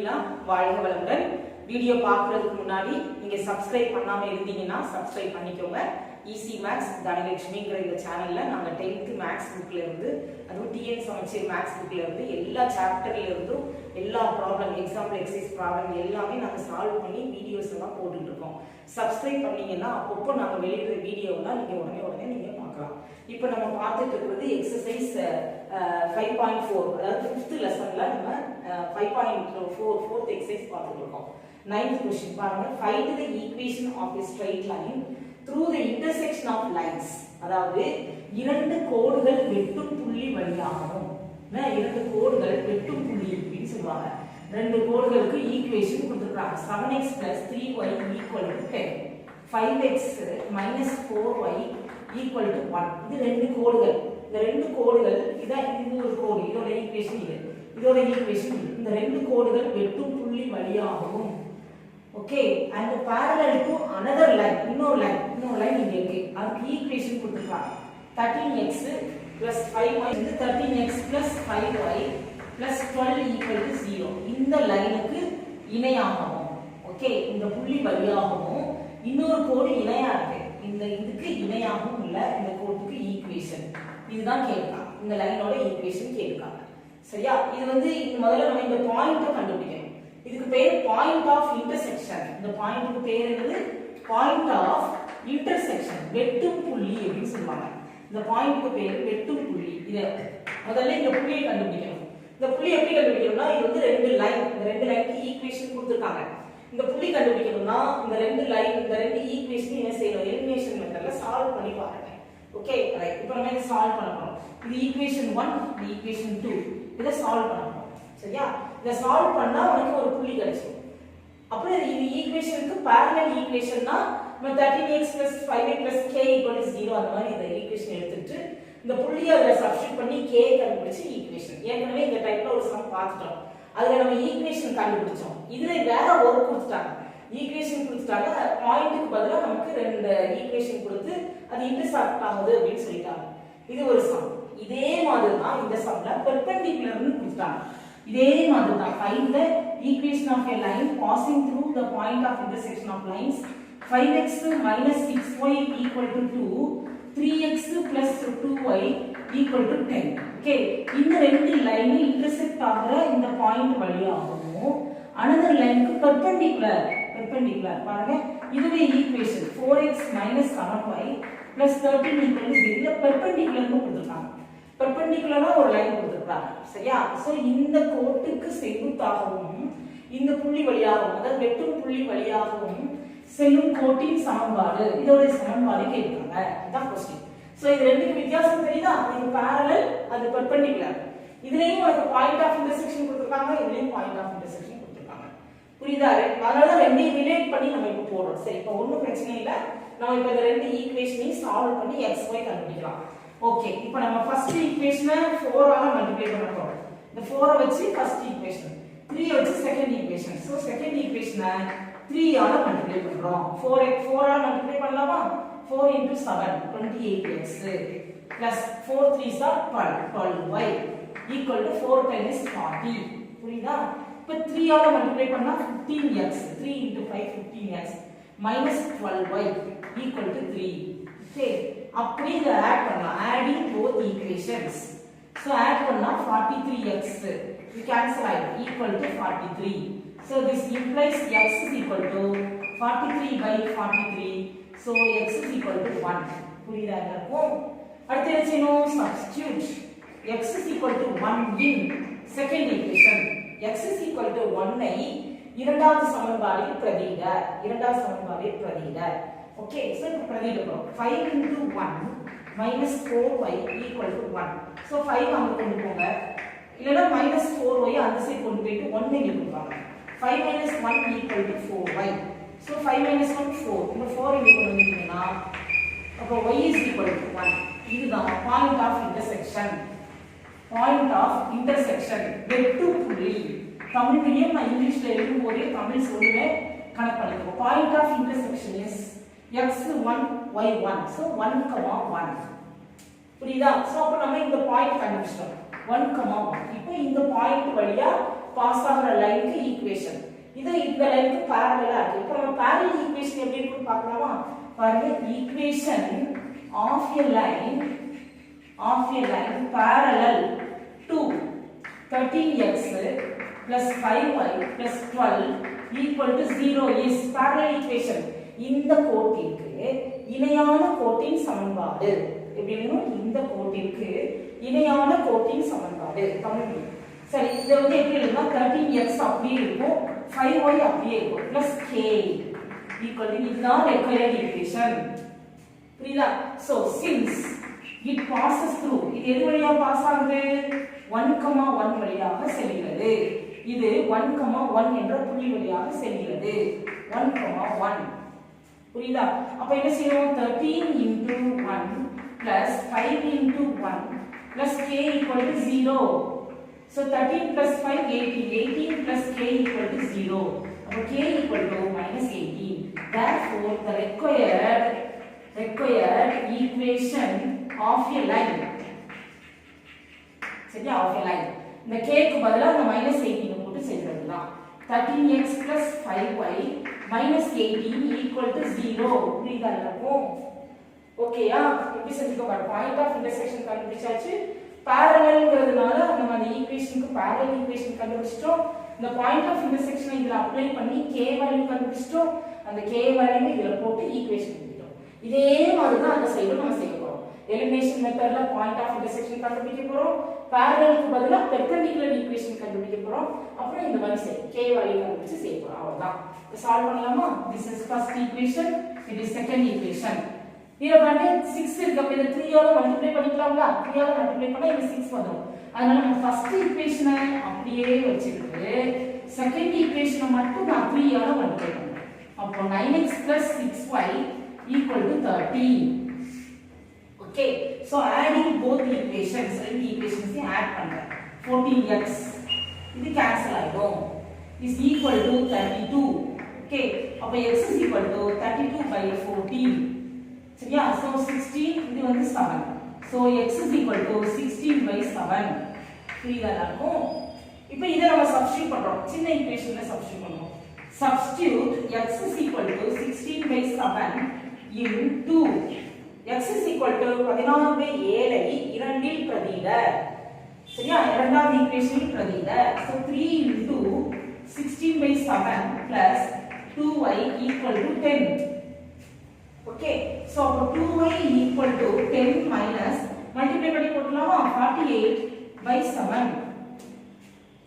இருக்கீங்களா? வாழ்க வளமுடன். வீடியோ பார்க்கறதுக்கு முன்னாடி நீங்க சப்ஸ்கிரைப் பண்ணாம இருந்தீங்கன்னா சப்ஸ்கிரைப் பண்ணிக்கோங்க. ஈஸி மேக்ஸ் தனலட்சுமிங்கிற இந்த சேனல்ல நாங்க 10th மேக்ஸ் புக்ல இருந்து அதுவும் டிஎன் சமச்சீர் மேக்ஸ் புக்ல இருந்து எல்லா சாப்டர்ல இருந்தும் எல்லா ப்ராப்ளம் எக்ஸாம்பிள் எக்ஸசைஸ் ப்ராப்ளம் எல்லாமே நாங்க சால்வ் பண்ணி வீடியோஸ் எல்லாம் போட்டுட்டு இருக்கோம். சப்ஸ்கிரைப் பண்ணீங்கன்னா அப்பப்போ நாங்க வெளியிடுற வீடியோலாம் நீங்க உடனே நீங்க பார்க்கலாம். இப்போ நம்ம பார்த்துட்டு இருக்கிறது எக்ஸசைஸ் 5.4, அதாவது 5th லெசன்ல நம்ம 5.4 4th எக்ஸசைஸ் பார்த்துட்டு இருக்கோம். 9th கொஸ்டின் பாருங்க. Find the equation of a straight line through the intersection of lines. அதாவது இரண்டு கோடுகள் வெட்டும் புள்ளி வழியாகவும், இரண்டு கோடுகள் வெட்டும் புள்ளி அப்படின்னு சொல்லுவாங்க. ரெண்டு கோடுகளுக்கு ஈக்குவேஷன் கொடுத்திருக்காங்க. 7x + 3y = 10, 5x - 4y = 1. இது ரெண்டு கோடுகள். இந்த ரெண்டு கோடுகள் இதான் இது ஒரு கோடு, இதோட ஈக்குவேஷன் இது, இதோட ஈக்குவேஷன் இது. இந்த ரெண்டு கோடுகள் வெட்டும் புள்ளி வழியாகவும், okay, and parallel to another line, இன்னொரு லைன் இங்க இருக்கு. அதுக்கு ஈக்குவேஷன் கொடுத்திருக்காங்க. 13x + 5y வந்து 13x + 5y + 12 = 0. இந்த லைனுக்கு இணையாகவும், ஓகே, இந்த புள்ளி வழியாகவும் இன்னொரு கோடு இணையா இருக்கு. இந்த இதுக்கு இணையாகவும் உள்ள இந்த கோட்டுக்கு ஈக்குவேஷன் இதுதான் கேட்காங்க. இந்த லைனோட ஈக்குவேஷன் கேட்காங்க. சரியா? இது வந்து முதல்ல நம்ம இந்த பாயிண்ட கண்டுபிடிக்கணும். இதுக்கு பேர் பாயிண்ட் ஆஃப் இன்டர்செக்ஷன். இந்த பாயிண்ட்க்கு பேர் என்னது? பாயிண்ட் ஆஃப் இன்டர்செக்ஷன், வெட்டும் புள்ளி அப்படின்னு சொல்லுவாங்க. இந்த பாயிண்ட்க்கு பேர் வெட்டும் புள்ளி. இத முதல்ல இந்த புள்ளியை கண்டுபிடிக்கணும். இந்த புள்ளி எப்படி கண்டுபிடிக்கணும்னா, இது வந்து ரெண்டு லைன், இந்த ரெண்டு லைனுக்கு ஈக்குவேஷன் கொடுத்திருக்காங்க. இந்த புள்ளி கண்டுபிடிக்கணும்னா இந்த ரெண்டு லைன், இந்த ரெண்டு ஈக்குவேஷன் என்ன செய்யணும்? எலிமினேஷன் மெத்தட்ல சால்வ் பண்ணி பாருங்க. Okay, right. இப்போ நம்ம இத சால்வ் பண்ண போறோம். இது ஈக்குவேஷன் 1, இது ஈக்குவேஷன் 2. இத சால்வ் பண்ண போறோம். சரியா? இத சால்வ் பண்ணா உங்களுக்கு ஒரு புள்ளி கிடைக்கும். அப்புறம் இது ஈக்குவேஷனுக்கு parallel ஈக்குவேஷன்னா நம்ம 13x + 5y + k = 0 அந்த மாதிரி இந்த ஈக்குவேஷன் எடுத்துட்டு இந்த புள்ளியை அதுல சப்ஸ்டிட்யூட் பண்ணி k கண்டுபிடிச்சு ஈக்குவேஷன். ஏற்கனவே இந்த டைப்ல ஒரு சம் பார்த்துட்டோம். அதுல நம்ம ஈக்குவேஷன் கண்டுபிடிச்சோம். இதுல வேற ஒரு கொடுத்துட்டாங்க. ஈக்குவேஷன் கொடுத்துட்டாங்க, பாயிண்ட்க்கு பதிலா நமக்கு ரெண்டு ஈக்குவேஷன் கொடுத்து அது இன்டர்செக்ட் ஆகுது அப்படின்னு சொல்லிட்டாங்க. இது ஒரு சம். இதே மாதிரி தான் இந்த சம்ல பெர்பெண்டிகுலர்னு கொடுத்துட்டாங்க. இதே மாதிரி தான். Find the equation of a line passing through the point of intersection of lines. 5x - 6y = 2, 3x + 2y = 10. Okay, இந்த ரெண்டு லைன் இன்டர்செக்ட் ஆகுற இந்த பாயிண்ட் வழியாகவும் another லைனுக்கு பெர்பெண்டிகுலர் பாருங்க. இதுவே ஈக்குவேஷன் 4x - 7y + 13 = 0. இல்ல பெர்பெண்டிகுலர்னு கொடுத்திருக்காங்க. பெர்பெண்டிகுலரா ஒரு லைன் கொடுத்திருக்காங்க. சரியா? சோ இந்த கோட்டுக்கு செங்குத்தாகவும் இந்த புள்ளி வழியாகவும், அதாவது வெட்டும் புள்ளி வழியாகவும் செல்லும் கோட்டின் சமன்பாடு, இதோட சமன்பாடு கேட்கிறாங்க. இதான் क्वेश्चन. சோ இது ரெண்டுக்கு வித்தியாசம் தெரியுதா? இது parallel, அது பெர்பெண்டிகுலர். இதுலயும் ஒரு பாயிண்ட் ஆஃப் இன்டர்செக்ஷன் கொடுத்திருக்காங்க, இதுலயும் பாயிண்ட் ஆஃப் இன்டர்செக்ஷன் கொடுத்திருக்காங்க. புரியுதா? அதனால ரெண்டையும் ரிலேட் பண்ணி நம்ம இப்ப போறோம். சரி, இப்போ ஒண்ணும் பிரச்சனை இல்ல. நம்ம இப்ப இந்த ரெண்டு ஈக்குவேஷனையும் சால்வ் பண்ணி xy கண்டுபிடிக்கலாம். ஓகே, இப்போ நம்ம ஃபர்ஸ்ட் ஈக்குவேஷனை 4 ஆல மல்டிப்ளை பண்ண போறோம். இந்த 4 வச்சு ஃபர்ஸ்ட் ஈக்குவேஷன், 3 வச்சு செகண்ட் ஈக்குவேஷன். சோ செகண்ட் ஈக்குவேஷனை 3 ஆல மல்டிப்ளை பண்றோம். 4 ஆல மல்டிப்ளை பண்ணலாமா? 4 × 7 28x plus 4 3s are 12y = 4 times 40. புரியுதா? இப்போ 3 ஆல மல்டிப்ளை பண்ணா 15x, 3 × 5 15x minus 12y = 3. Okay, அப்படி இத ஆட் பண்ணலாம். adding both equations. so add பண்ணா 43x we cancel ஆயிடும் = 43. so this implies x = 43/43. so x = 1. புரியுதா எல்லாருக்கும்? அடுத்து என்ன செய்யணும்? substitute x = 1 in second equation. x = 1 ஐ இரண்டாவது சமன்பாடில் பிரதியிட, ஓகே. சோ இப்போ பிரதியிடுறோம். 5 × 1 - 4y = 1. சோ 5 அங்க கொண்டு போங்க, இல்லனா -4y அந்த சைடு கொண்டு போயிட்டு 1 இங்க கொடுப்பாங்க. 5 - 1 = 4y. சோ 5 - 1 4. இந்த 4 இங்க கொண்டு வந்தீங்கன்னா அப்ப y = 1. இதுதான் பாயிண்ட் ஆஃப் இன்டர்செக்ஷன், வெட்டும் புள்ளி. தமிழ்லயும் நான் இங்கிலீஷ்ல எழுதும் போதே தமிழ் சொல்லுவேன், கனெக்ட் பண்ணிக்கோ. Point of intersection is x1 y1. so 1, 1. புரியுதா? சோ அப்ப நம்ம இந்த பாயிண்ட் கண்டுபிடிச்சோம் 1, 1. இப்போ இந்த பாயிண்ட் வழியா பாஸ் ஆகுற லைனுக்கு ஈக்குவேஷன். இது இந்த லைனுக்கு parallel-ஆ இருக்கு. இப்போ நம்ம parallel ஈக்குவேஷன் எப்படி இருக்குன்னு பார்க்கலாமா? பாருங்க, equation of a line parallel to 13x plus 5y plus 12 equal to 0 is parallel equation. இந்த கோட்டிற்கு இணையான கோட்டின் சமன்பாடு. எப்படின்னு இந்த கோட்டிற்கு இணையான கோட்டின் சமன்பாடு தமிழ். சரி, இது வந்து எப்படி எழுதுனா 13x அப்படியே இருக்கும், 5y அப்படியே இருக்கும், plus k equal to இதுதான் required equation. புரியுதா? So since it passes through, இது எது வழியா பாஸ் ஆகுது? 1,1 வழியாக செல்கிறது. இது 1,1 என்ற புள்ளி வழியாக செல்கிறது. 1,1 புரியுதா? அப்ப என்ன செய்யணும்? 13 into 1 plus 5 into 1 plus k equal to 0. So 13 plus 5 18, 18 plus k equal to 0. அப்ப k equal to minus 18. Therefore the required equation of a line, சரியா? of a line, இந்த k க்கு பதிலா அந்த minus 18 போட்டு சேர்க்கிறதுதான். 13x plus 5y minus 18 equal to 0. புரியுதா எல்லாருக்கும்? ஓகேயா? எப்படி செஞ்சுக்கோ பாரு. பாயிண்ட் ஆஃப் இன்டர்செக்ஷன் கண்டுபிடிச்சாச்சு. parallelங்கிறதுனால நம்ம அந்த ஈக்குவேஷனுக்கு parallel ஈக்குவேஷன் கண்டுபிடிச்சிட்டோம். இந்த பாயிண்ட் ஆஃப் இன்டர்செக்ஷனை இதுல அப்ளை பண்ணி k வேல்யூ கண்டுபிடிச்சிட்டோம். அந்த k வேல்யூவை இதுல போட்டு ஈக்குவேஷன் எழுதிட்டோம். இதே மாதிரி தான் அந்த சைடு நம்ம செய்ய போறோம். எலிமினேஷன் மெத்தட்ல பாயிண்ட் ஆஃப் இன்டர்செக்ஷன் கண்டுபிடிக்க போறோம். parallelக்கு பதிலா பெர்பெண்டிகுலர் ஈக்குவேஷன் கண்டுபிடிக்க போறோம். அப்புறம் இந்த மாதிரி k வேல்யூ கண்டுபிடிச்சு செய்ய போறோம். அவ்வளவுதான். இத சால்வ் பண்ணலாமா? this is first equation, it is second equation. இதுல பாருங்க 6 இருக்கு. அப்ப இத 3 ஆல மல்டிப்ளை பண்ணிக்கலாம்ல? 3 ஆல மல்டிப்ளை பண்ணா இது 6 வரும். அதனால நம்ம ஃபர்ஸ்ட் ஈக்குவேஷனை அப்படியே வச்சிட்டு செகண்ட் ஈக்குவேஷனை மட்டும் நான் 3 ஆல மல்டிப்ளை பண்றேன். அப்போ 9x + 6y = 30. Okay, so adding both equations, ரெண்டு ஈக்குவேஷன்ஸையும் ஆட் பண்றேன். 14x இது கேன்சல் ஆயிடும், is equal to 32. Okay, அப்ப x is equal to 32/14. சரியா? so 16 இது வந்து 7. so x is equal to 16/7. புரியுதா எல்லாருக்கும்? இப்போ இத நம்ம சப்ஸ்டிட்யூட் பண்றோம். சின்ன ஈக்குவேஷன்ல சப்ஸ்டிட்யூட் பண்றோம். substitute x is equal to 16/7 into x is equal to 16/7 ஐ இரண்டில் பிரதியிட. சரியா? இரண்டாவது ஈக்குவேஷனில் பிரதியிட. so 3 into 16/7 plus 2y equal to 10. okay, so 2y equal to 10 minus multiply பண்ணி போடலாமா? 48/7.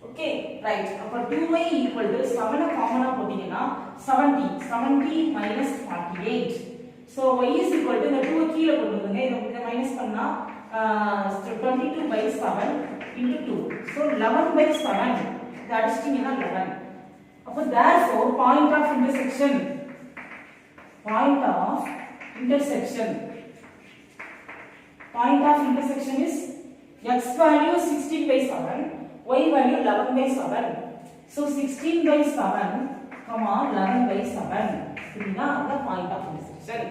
okay, right. அப்ப 2y equal to 7 காமனா போட்டீங்கன்னா 70 minus 48. so y is equal to இந்த 2 கீழ கொண்டு வந்துங்க. இத மைனஸ் பண்ணா 22/7 into 2. so 11/7. இத அடிச்சிட்டீங்கன்னா 11. அப்ப therefore point of intersection is x value 16/7, y value 11/7. so 16/7, 11/7. புரியுதா? அதான் பாயிண்ட் ஆஃப் இன்டர்செக்ஷன்.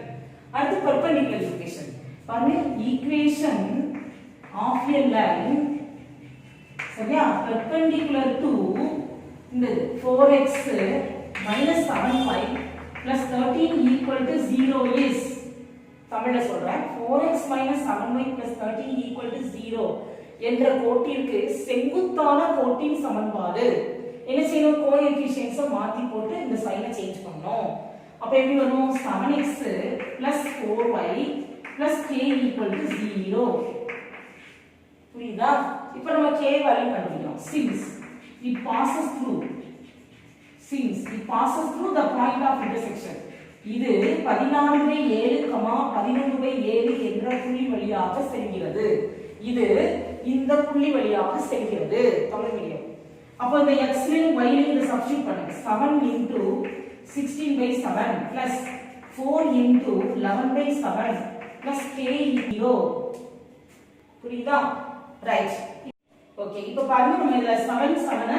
அடுத்து பெர்பெண்டிகுலர் ஈக்குவேஷன். பாருங்க, ஈக்குவேஷன் ஆஃப் a line, சரியா? பெர்பெண்டிகுலர் டு இந்த 4x minus 7y plus 13 equal to 0 is, தமிழ்ல சொல்றேன், 4x minus 7y plus 13 equal to 0 என்ற கோட்டிற்கு செங்குத்தான கோட்டின் சமன்பாடு. என்ன செய்யணும்? கோஎஃபிஷியன்ட்ஸை மாத்தி போட்டு இந்த சைனை சேஞ்ச் பண்ணணும். அப்ப எப்படி வரும்? 7x plus 4y plus k equal to 0. புரியுதா? இப்போ நம்ம k வேல்யூ கண்டுபிடிக்கணும். since it passes through the point of intersection, இது 14/7, 11/7 என்ற புள்ளி வழியாக செல்கிறது. இது இந்த புள்ளி வழியாக செல்கிறது. தமிழ் மீடியம். அப்ப இந்த x லையும் y லையும் இத சப்ஸ்டிட்யூட் பண்ணுங்க. 7 into 16/7 plus 4 into 11/7 plus k 0. புரியுதா? ரைட். ஓகே, இப்போ பாருங்க, நம்ம இதுல 7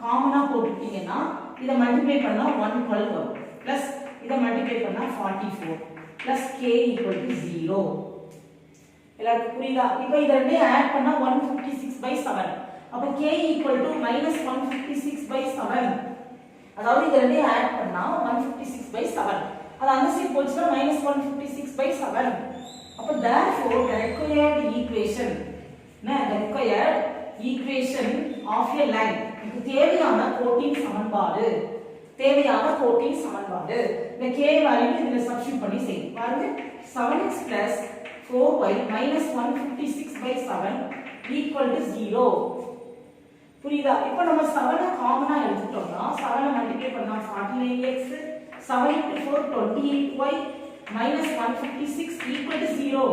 காமனா போட்டுட்டீங்கன்னா இத மல்டிப்ளை பண்ணா 112 வரும். பிளஸ் இத மல்டிப்ளை பண்ணா 44 பிளஸ் k equal to 0. எல்லாருக்கும் புரியுதா? இப்போ இத ரெண்டையும் ஆட் பண்ணா 156/7. அப்ப k equal to -156/7. அதாவது இது ரெண்டையும் ஆட் பண்ணா 156/7. அது அந்த சைடு போச்சுனா -156/7. அப்ப therefore the required equation the required equation of a line இது தேவையான கோட்டின் சமன்பாடு இந்த k வேல்யூ இதுல சப்ஸ்டிட்யூட் பண்ணி செய்யும் பாருங்க 7x + 4y - 156/7 = 0 புரியுதா இப்போ நம்ம 7 காமனா எடுத்துட்டோம்னா 7 மல்டிப்ளை பண்ணா 49x 7 * 4 28y - 156 = 0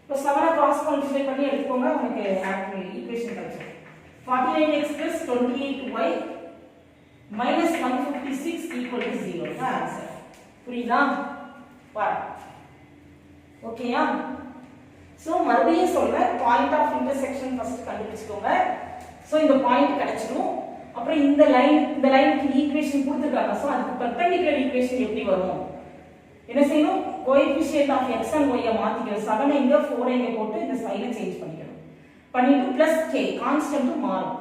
இப்போ 7 கிராஸ் மல்டிப்ளை பண்ணி எடுத்துக்கோங்க உங்களுக்கு ஈக்குவேஷன் கிடைக்கும் 49x + 28y - 156 = 0 தான் ஆன்சர் புரியுதா பாருங்க ஓகேயா சோ மறுபடியும் சொல்றேன் பாயிண்ட் ஆஃப் இன்டர்செக்ஷன் ஃபர்ஸ்ட் கண்டுபிடிச்சுக்கோங்க சோ இந்த பாயிண்ட் கிடைச்சிடும் அப்புறம் இந்த லைனுக்கு ஈக்குவேஷன் கொடுத்திருக்காங்க சோ அதுக்கு பெர்பெண்டிகுலர் ஈக்குவேஷன் எப்படி வரும் என்ன செய்யணும் coefficient of x and y மாத்திக்கணும் 7 இங்க 4 இங்க போட்டு இந்த சைனை சேஞ்ச் பண்ணிட்டு பிளஸ் k கான்ஸ்டன்ட் மாறும்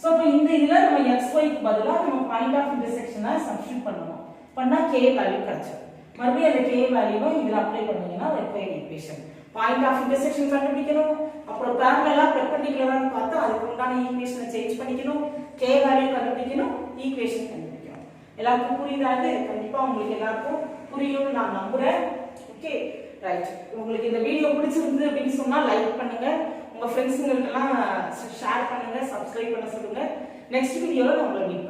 சோ அப்ப இந்த இதுல நம்ம xy க்கு பதிலா நம்ம பாயிண்ட் ஆஃப் இன்டர்செக்ஷனை சப்ஸ்டிட்யூட் பண்ணனும் பண்ணா k வேல்யூ கிடைச்சிடும் மறுபடியும் அந்த k வேல்யூவை இதுல அப்ளை பண்ணீங்கன்னா required equation point of intersection கண்டுபிடிக்கணும் அப்புறம் parallel பெர்பெண்டிகுலரான்னு பார்த்தா அதுக்கு உண்டான ஈக்குவேஷனை சேஞ்ச் பண்ணிக்கணும் k வேல்யூ கண்டுபிடிக்கணும் ஈக்குவேஷன் கண்டுபிடிக்கணும் எல்லாருக்கும் புரியுதா இது கண்டிப்பா உங்களுக்கு எல்லாருக்கும் புரியும்னு நான் நம்புறேன் ஓகே ரைட் உங்களுக்கு இந்த வீடியோ பிடிச்சிருந்தது அப்படினு சொன்னா லைக் பண்ணுங்க உங்க ஃப்ரெண்ட்ஸ்ங்களுக்கு எல்லாம் ஷேர் பண்ணுங்க சப்ஸ்கிரைப் பண்ண சொல்லுங்க நெக்ஸ்ட் வீடியோல நான் உங்களை மீட்